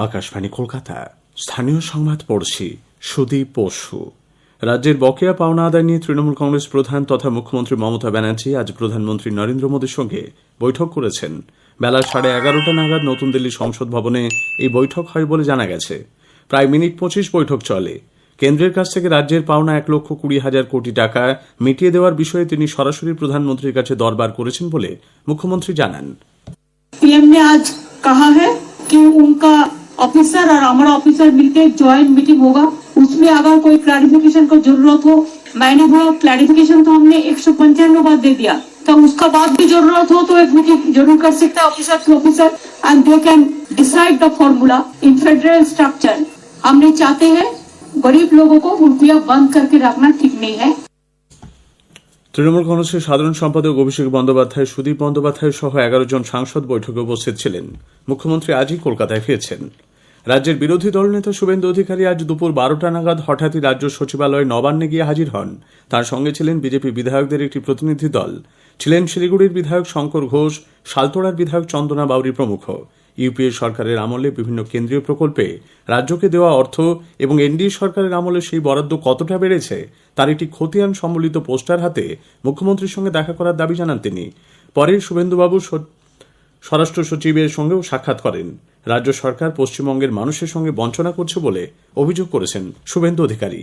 আকাশবাণী কলকাতা। স্থানীয় সংবাদ পড়ছি সুদীপ পশু। রাজ্যের বকেয়া পাওনা আদায় নিয়ে তৃণমূল কংগ্রেস প্রধান তথা মুখ্যমন্ত্রী মমতা ব্যানার্জি আজ প্রধানমন্ত্রী নরেন্দ্র মোদীর সঙ্গে বৈঠক করেছেন। বেলা 11:30 নাগাদ নতুন দিল্লি সংসদ ভবনে এই বৈঠক হয় বলে জানা গেছে। প্রায় মিনিট 25 বৈঠক চলে। কেন্দ্রের কাছ থেকে রাজ্যের পাওনা 1,20,000 কোটি টাকা মিটিয়ে দেওয়ার বিষয়ে তিনি সরাসরি প্রধানমন্ত্রীর কাছে দরবার করেছেন বলে মুখ্যমন্ত্রী জানান। पीएम ने आज कहा है कि उनका ऑफिसर और हमारा ऑफिसर मिलकर ज्वाइंट मीटिंग होगा, उसमें अगर कोई क्लैरिफिकेशन को जरूरत हो, मैंने वो क्लैरिफिकेशन तो हमने 195 बार दे दिया, तो उसका बाद भी जरूरत हो तो एक मीटिंग जरूर कर सकता है officer to officer, and they can decide the formula in federal structure. हमने चाहते हैं गरीब लोगों को रुपया बंद करके रखना ठीक नहीं है। তৃণমূল কংগ্রেসের সাধারণ সম্পাদক অভিষেক বন্দ্যোপাধ্যায়, সুদীপ বন্দ্যোপাধ্যায় সহ 11 জন সাংসদ বৈঠকে উপস্থিত ছিলেন। মুখ্যমন্ত্রী আজই কলকাতায় ফিরছেন। রাজ্যের বিরোধী দলনেতা শুভেন্দু অধিকারী আজ দুপুর 12টা নাগাদ হঠাৎই রাজ্য সচিবালয় নবান্নে গিয়ে হাজির হন। তার সঙ্গে ছিলেন বিজেপি বিধায়কদের একটি প্রতিনিধি দল, ছিলেন শিলিগুড়ির বিধায়ক শঙ্কর ঘোষ, শালতোড়ার বিধায়ক চন্দনা বাউরি প্রমুখ। ইউপিএ সরকারের আমলে বিভিন্ন কেন্দ্রীয় প্রকল্পে রাজ্যকে দেওয়া অর্থ এবং এনডিএ সরকারের আমলে সেই বরাদ্দ কতটা বেড়েছে তার একটি খতিয়ান সম্বলিত পোস্টার হাতে মুখ্যমন্ত্রীর সঙ্গে দেখা করার দাবি জানান তিনি। পরে শুভেন্দুবাবু স্বরাষ্ট্র সচিবের সঙ্গেও সাক্ষাৎ করেন। রাজ্য সরকার পশ্চিমবঙ্গের মানুষের সঙ্গে বঞ্চনা করছে বলে অভিযোগ করেছেন শুভেন্দু অধিকারী।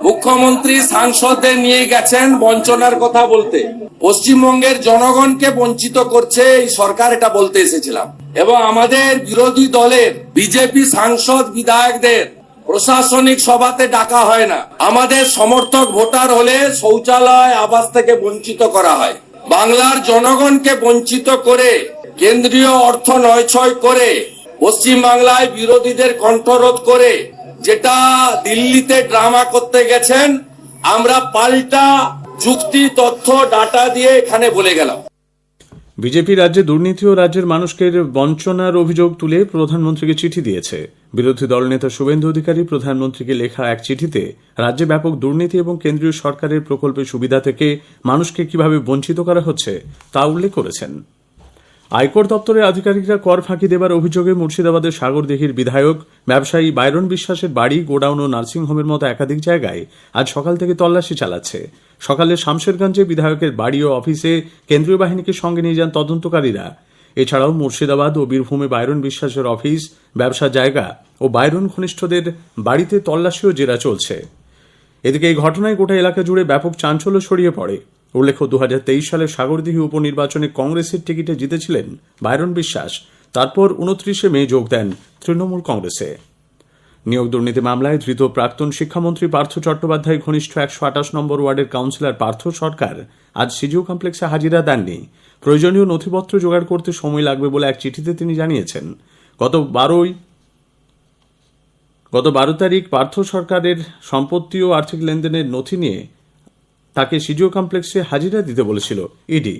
মুখ্যমন্ত্রী সাংসদদের নিয়ে গেছেন বঞ্চনার কথা বলতে, পশ্চিমবঙ্গের জনগণকে বঞ্চিত করছে এই সরকার, এটা বলতে এসেছিলাম। এবং আমাদের বিরোধী দলের বিজেপি সাংসদ বিধায়কদের প্রশাসনিক সভাতে ডাকা হয় না। আমাদের সমর্থক ভোটার হলে শৌচালয় আবাস থেকে বঞ্চিত করা হয়। বাংলার জনগণকে বঞ্চিত করে কেন্দ্রীয় অর্থ নয়ছয় করে পশ্চিমবাংলায় বিরোধীদের কণ্ঠরোধ করে যেটা দিল্লিতে ড্রামা করতে গেছেন, আমরা পাল্টা যুক্তি, তথ্য, ডাটা দিয়ে এখানে বলে গেলাম। বিজেপি রাজ্যে দুর্নীতি ও রাজ্যের মানুষকে বঞ্চনার অভিযোগ তুলে প্রধানমন্ত্রীকে চিঠি দিয়েছে। বিরোধী দলনেতা শুভেন্দু অধিকারী প্রধানমন্ত্রীকে লেখা এক চিঠিতে রাজ্যে ব্যাপক দুর্নীতি এবং কেন্দ্রীয় সরকারের প্রকল্পের সুবিধা থেকে মানুষকে কিভাবে বঞ্চিত করা হচ্ছে তা উল্লেখ করেছেন। আয়কর দপ্তরের আধিকারিকরা কর ফাঁকি দেবার অভিযোগে মুর্শিদাবাদের সাগরদিঘির বিধায়ক ব্যবসায়ী বাইরন বিশ্বাসের বাড়ি, গোডাউন ও নার্সিংহোমের মতো একাধিক জায়গায় আজ সকাল থেকে তল্লাশি চালাচ্ছে। সকালে শামশেরগঞ্জে বিধায়কের বাড়ি ও অফিসে কেন্দ্রীয় বাহিনীকে সঙ্গে নিয়ে যান তদন্তকারীরা। এছাড়াও মুর্শিদাবাদ ও বীরভূমে বাইরন বিশ্বাসের অফিস, ব্যবসা জায়গা ও বাইরন ঘনিষ্ঠদের বাড়িতে তল্লাশি ও জেরা চলছে। এদিকে এই ঘটনায় গোটা এলাকা জুড়ে ব্যাপক চাঞ্চল্য ছড়িয়ে পড়ে। উল্লেখ্য, 2023 সালে সাগরদিঘি উপনির্বাচনে কংগ্রেসের টিকিটে জিতেছিলেন বাইরন বিশ্বাস। তারপর 29 মে যোগ দেন তৃণমূল কংগ্রেসে। নিয়োগ দুর্নীতি মামলায় ধৃত প্রাক্তন শিক্ষামন্ত্রী পার্থ চট্টোপাধ্যায় ঘনিষ্ঠ 128 নম্বর ওয়ার্ডের কাউন্সিলর পার্থ সরকার আজ সিজিও কমপ্লেক্সে হাজিরা দেননি। প্রয়োজনীয় নথিপত্র জোগাড় করতে সময় লাগবে বলে এক চিঠিতে তিনি জানিয়েছেন। গত 12 তারিখ পার্থ সরকারের সম্পত্তি ও আর্থিক লেনদেনের নথি নিয়ে তাকে সিজিও কমপ্লেক্সে হাজিরা দিতে বলেছিল ইডি।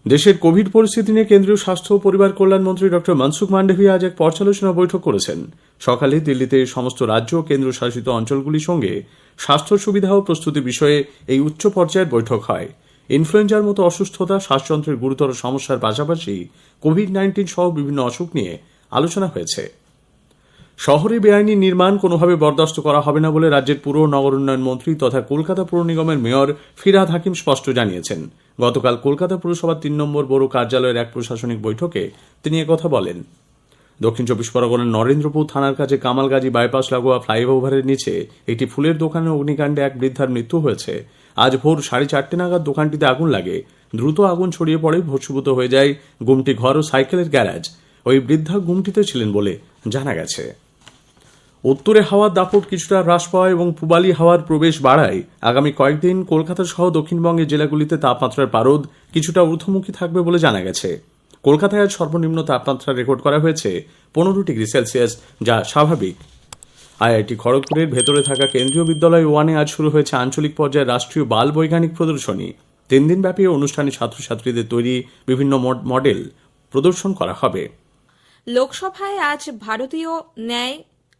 দেশের কোভিড পরিস্থিতি নিয়ে কেন্দ্রীয় স্বাস্থ্য ও পরিবার কল্যাণ মন্ত্রী ড মনসুখ মান্ডভিয়া আজ এক পর্যালোচনা বৈঠক করেছেন। সকালে দিল্লিতে সমস্ত রাজ্য ও কেন্দ্রশাসিত অঞ্চলগুলির সঙ্গে স্বাস্থ্য সুবিধা ও প্রস্তুতি বিষয়ে এই উচ্চ পর্যায়ের বৈঠক হয়। ইনফ্লুয়েঞ্জার মতো অসুস্থতা, শ্বাসযন্ত্রের গুরুতর সমস্যার পাশাপাশি কোভিড-19 সহ বিভিন্ন অসুখ নিয়ে আলোচনা হয়েছে। শহরে বেআইনি নির্মাণ কোনোভাবে বরদাস্ত করা হবে না বলে রাজ্যের পুর ও নগর উন্নয়ন মন্ত্রী তথা কলকাতা পুর নিগমের মেয়র ফিরহাদ হাকিম স্পষ্ট জানিয়েছেন। গতকাল কলকাতা পুরসভার 3 নম্বর বড় কার্যালয়ের এক প্রশাসনিক বৈঠকে তিনি একথা বলেন। দক্ষিণ 24 পরগনার নরেন্দ্রপুর থানার কাছে কামালগাজী বাইপাস লাগোয়া ফ্লাইওভারের নিচে একটি ফুলের দোকানে অগ্নিকাণ্ডে এক বৃদ্ধার মৃত্যু হয়েছে। আজ ভোর 4:30 নাগাদ দোকানটিতে আগুন লাগে। দ্রুত আগুন ছড়িয়ে পড়ে ভস্মীভূত হয়ে যায় গুমটি ঘর ও সাইকেলের গ্যারাজ। ওই বৃদ্ধা গুমটিতে ছিলেন বলে জানা গেছে। উত্তরে হাওয়ার দাপট কিছুটা হ্রাস পাওয়ায় এবং পূবালি হাওয়ার প্রবেশ বাড়ায় আগামী কয়েকদিন কলকাতা সহ দক্ষিণবঙ্গের জেলাগুলিতে তাপমাত্রার পারদ কিছুটা ঊর্ধ্বমুখী থাকবে বলে জানা গেছে। কলকাতায় আজ সর্বনিম্ন তাপমাত্রা রেকর্ড করা হয়েছে 15 ডিগ্রি সেলসিয়াস, যা স্বাভাবিক। আইআইটি খড়গপুরের ভেতরে থাকা কেন্দ্রীয় বিদ্যালয় 1-এ আজ শুরু হয়েছে আঞ্চলিক পর্যায়ে রাষ্ট্রীয় বাল বৈজ্ঞানিক প্রদর্শনী। 3 দিনব্যাপী অনুষ্ঠানে ছাত্রছাত্রীদের তৈরি বিভিন্ন মডেল প্রদর্শন করা হবে। লোকসভায় আজ ভারতীয় ন্যায়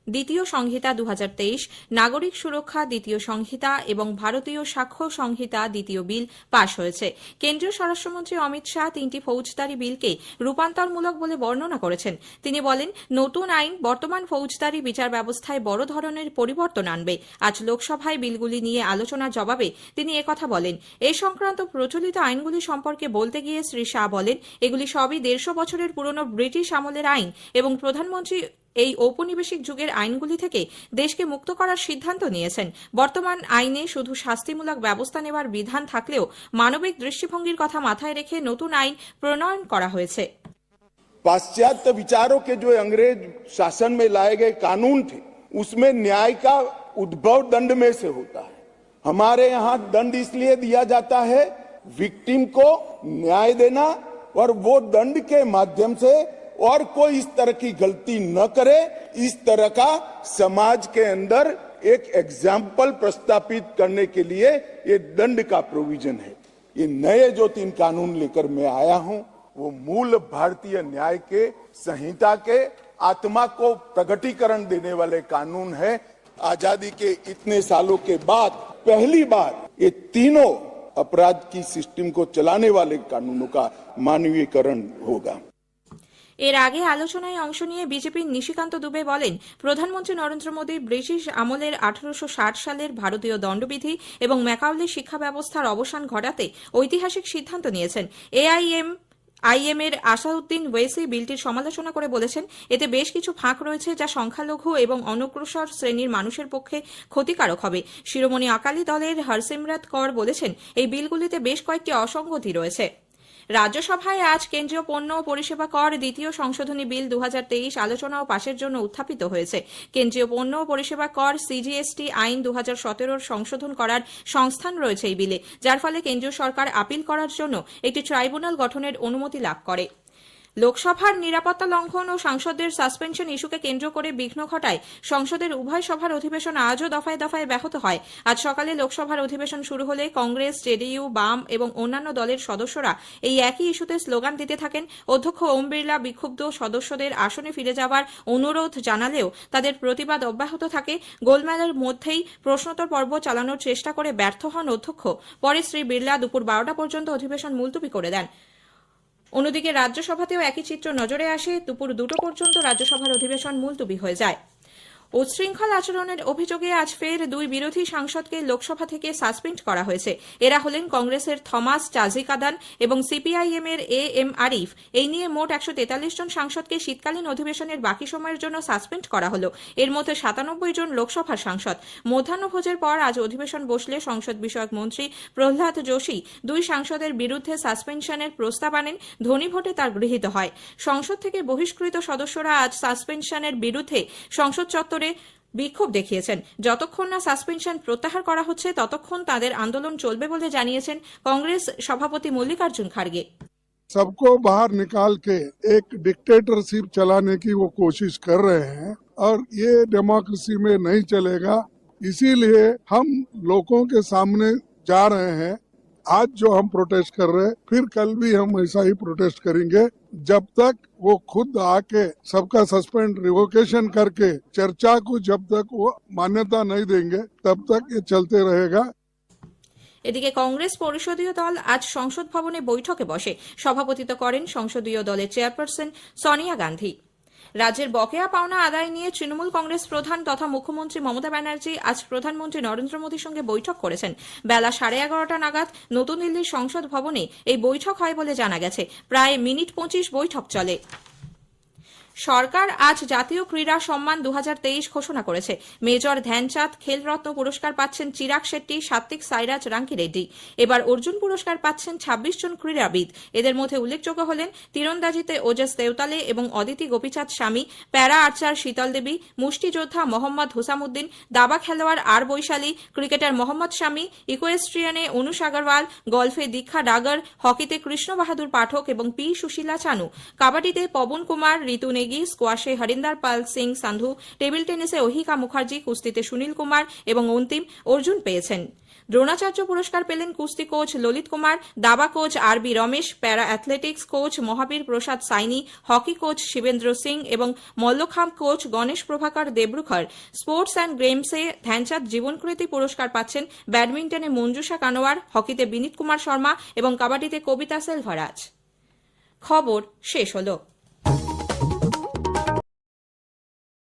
দ্বিতীয় সংহিতা 2023, নাগরিক সুরক্ষা দ্বিতীয় সংহিতা এবং ভারতীয় সাক্ষ্য সংহিতা দ্বিতীয় বিল পাশ হয়েছে। কেন্দ্রীয় স্বরাষ্ট্রমন্ত্রী অমিত শাহ 3টি ফৌজদারি বিলকে রূপান্তরমূলক বলে বর্ণনা করেছেন। তিনি বলেন, নতুন আইন বর্তমান ফৌজদারি বিচার ব্যবস্থায় বড় ধরনের পরিবর্তন আনবে। আজ লোকসভায় বিলগুলি নিয়ে আলোচনার জবাবে তিনি একথা বলেন। এ সংক্রান্ত প্রচলিত আইনগুলি সম্পর্কে বলতে গিয়ে শ্রী শাহ বলেন, এগুলি সবই 150 বছরের পুরনো ব্রিটিশ আমলের আইন এবং প্রধানমন্ত্রী এই ঔপনিবেশিক যুগের আইনগুলি থেকে দেশকে মুক্ত করার সিদ্ধান্ত নিয়েছেন। বর্তমান আইনে শুধু শাস্তিমূলক ব্যবস্থা নেওয়ার বিধান থাকলেও মানবিক দৃষ্টিভঙ্গির কথা মাথায় রেখে নতুন আইন প্রণয়ন করা হয়েছে। पाश्चात्य विचारों के जो अंग्रेज शासन में लाए गए कानून थे उसमें न्याय का उद्भव दंड में से होता है। हमारे यहाँ दंड इसलिए दिया जाता है विक्टिम को न्याय देना और वो दंड के माध्यम से और कोई इस तरह की गलती न करे, इस तरह का समाज के अंदर एक एग्जाम्पल प्रस्तापित करने के लिए ये दंड का प्रोविजन है। ये नए जो 3 कानून लेकर मैं आया हूं वो मूल भारतीय न्याय के संहिता के आत्मा को प्रकटीकरण देने वाले कानून है। आजादी के इतने सालों के बाद पहली बार ये तीनों अपराध की सिस्टम को चलाने वाले कानूनों का मानवीयकरण होगा। এর আগে আলোচনায় অংশ নিয়ে বিজেপির নিশিকান্ত দুবে বলেন, প্রধানমন্ত্রী নরেন্দ্র মোদী ব্রিটিশ আমলের 1860 সালের ভারতীয় দণ্ডবিধি এবং ম্যাকাউলি শিক্ষা ব্যবস্থার অবসান ঘটাতে ঐতিহাসিক সিদ্ধান্ত নিয়েছেন। আইএম এর আসাউদ্দিন ওয়েসি বিলটির সমালোচনা করে বলেছেন, এতে বেশ কিছু ফাঁক রয়েছে যা সংখ্যালঘু এবং অনগ্রসর শ্রেণীর মানুষের পক্ষে ক্ষতিকারক হবে। শিরোমণি আকালি দলের হরসিমরত কৌর বলেছেন, এই বিলগুলিতে বেশ কয়েকটি অসঙ্গতি রয়েছে। রাজ্যসভায় আজ কেন্দ্রীয় পণ্য ও পরিষেবা কর দ্বিতীয় সংশোধনী বিল 2023 আলোচনা ও পাশের জন্য উত্থাপিত হয়েছে। কেন্দ্রীয় পণ্য ও পরিষেবা কর সিজিএসটি আইন 2017 সংশোধন করার সংস্থান রয়েছে এই বিলে, যার ফলে কেন্দ্রীয় সরকার আপিল করার জন্য একটি ট্রাইব্যুনাল গঠনের অনুমতি লাভ করে। লোকসভার নিরাপত্তা লঙ্ঘন ও সাংসদদের সাসপেনশন ইস্যুকে কেন্দ্র করে বিঘ্ন ঘটায় সংসদের উভয় সভার অধিবেশন আজও দফায় দফায় ব্যাহত হয়। আজ সকালে লোকসভার অধিবেশন শুরু হলে কংগ্রেস, জেডিইউ, বাম এবং অন্যান্য দলের সদস্যরা এই একই ইস্যুতে স্লোগান দিতে থাকেন। অধ্যক্ষ ওম বিড়লা বিক্ষুব্ধ সদস্যদের আসনে ফিরে যাওয়ার অনুরোধ জানালেও তাদের প্রতিবাদ অব্যাহত থাকে। গোলমালের মধ্যেই প্রশ্নোত্তর পর্ব চালানোর চেষ্টা করে ব্যর্থ হন অধ্যক্ষ। পরে শ্রী বিড়লা দুপুর 12টা পর্যন্ত অধিবেশন মুলতবি করে দেন। অন্যদিকে রাজ্যসভাতেও একই চিত্র নজরে আসে। দুপুর 2টো পর্যন্ত রাজ্যসভার অধিবেশন মুলতবি হয়ে যায়। উচ্ছৃঙ্খল আচরণের অভিযোগে আজ ফের 2 বিরোধী সাংসদকে লোকসভা থেকে সাসপেন্ড করা হয়েছে। এরা হলেন কংগ্রেসের থমাস চাজিকাদান এবং সিপিআইএম এর এম আরিফ। এই নিয়ে মোট 143 জন সাংসদকে শীতকালীন অধিবেশনের বাকি সময়ের জন্য সাসপেন্ড করা হলো। এর মধ্যে 97 জন লোকসভার সাংসদ। মধ্যাহ্নভোজের পর আজ অধিবেশন বসলে সংসদ বিষয়ক মন্ত্রী প্রহ্লাদ যোশী 2 সাংসদের বিরুদ্ধে সাসপেনশনের প্রস্তাব আনেন। ধ্বনি ভোটে তার গৃহীত হয়। সংসদ থেকে বহিষ্কৃত সদস্যরা আজ সাসপেনশনের বিরুদ্ধে সংসদ চত্বরে বিক্ষোভ দেখিয়েছেন। যতক্ষণ না সাসপেনশন প্রত্যাহার করা হচ্ছে ততক্ষণ তাদের আন্দোলন চলবে বলে জানিয়েছেন কংগ্রেস সভাপতি মল্লিকার্জুন খাড়গে। सबको बाहर निकाल के एक डिक्टेटरशिप चलाने की वो कोशिश कर रहे हैं और ये डेमोक्रेसी में नहीं चलेगा। इसीलिए हम लोगों के सामने जा रहे हैं। आज जो हम प्रोटेस्ट कर रहे हैं, फिर कल भी हम ऐसा ही प्रोटेस्ट करेंगे जब तक वो खुद आके सबका सस्पेंड रिवोकेशन करके चर्चा को जब तक वो मान्यता नहीं देंगे तब तक ये चलते रहेगा। এদিকে কংগ্রেস পরিষদীয় দল আজ সংসদ ভবনে বৈঠকে বসে। সভাপতিত্ব করেন সংসদীয় দলের চেয়ারপারসন সোনিয়া গান্ধী। রাজ্যের বকেয়া পাওনা আদায় নিয়ে তৃণমূল কংগ্রেস প্রধান তথা মুখ্যমন্ত্রী মমতা ব্যানার্জি আজ প্রধানমন্ত্রী নরেন্দ্র মোদীর সঙ্গে বৈঠক করেছেন। বেলা 11:30 নাগাদ নতুন দিল্লির সংসদ ভবনে এই বৈঠক হয় বলে জানা গেছে। প্রায় মিনিট 25 বৈঠক চলে। সরকার আজ জাতীয় ক্রীড়া সম্মান 2023 ঘোষণা করেছে। মেজর ধ্যানচাঁদ খেলরত্ন পুরস্কার পাচ্ছেন চিরাগ শেট্টি, সাত্বিক সাইরাজ রাঙ্কি রেড্ডি। এবার অর্জুন পুরস্কার পাচ্ছেন 26 জন ক্রীড়াবিদ। এদের মধ্যে উল্লেখযোগ্য হলেন তীরন্দাজিতে ওজস দেওতালে এবং অদিতি গোপীচাঁদ স্বামী, প্যারা আর্চার শীতল দেবী, মুষ্টিযোদ্ধা মোহাম্মদ হুসামুদ্দিন, দাবা খেলোয়াড় আর বৈশালী, ক্রিকেটার মোহাম্মদ শামী, ইকোয়েস্ট্রিয়ানে অনুষ আগরওয়াল, গলফে দীক্ষা ডাগর, হকিতে কৃষ্ণ বাহাদুর পাঠক এবং পি সুশীলা চানু, কাবাডিতে পবন কুমার, ঋতু নেগি, স্কোয়াশে হরিন্দর পাল সিং সান্ধু, টেবিল টেনিসে অহিকা মুখার্জি, কুস্তিতে সুনীল কুমার এবং অন্তিম অর্জুন পেয়েছেন। দ্রোণাচার্য পুরস্কার পেলেন কুস্তি কোচ ললিত কুমার, দাবা coach R B Ramesh, para athletics coach Mahavir Prasad Saini, hockey coach Shivendra Singh এবং Mallakhamb coach Ganesh Prabhakar Devrukhkar. Sports and গেমসে ধ্যানচাঁদ জীবনকৃতি পুরস্কার পাচ্ছেন ব্যাডমিন্টনে মঞ্জুষা কানোয়ার, হকিতে বিনীত কুমার শর্মা এবং কাবাডিতে কবিতা সেলভারাজ। খবর শেষ হলো।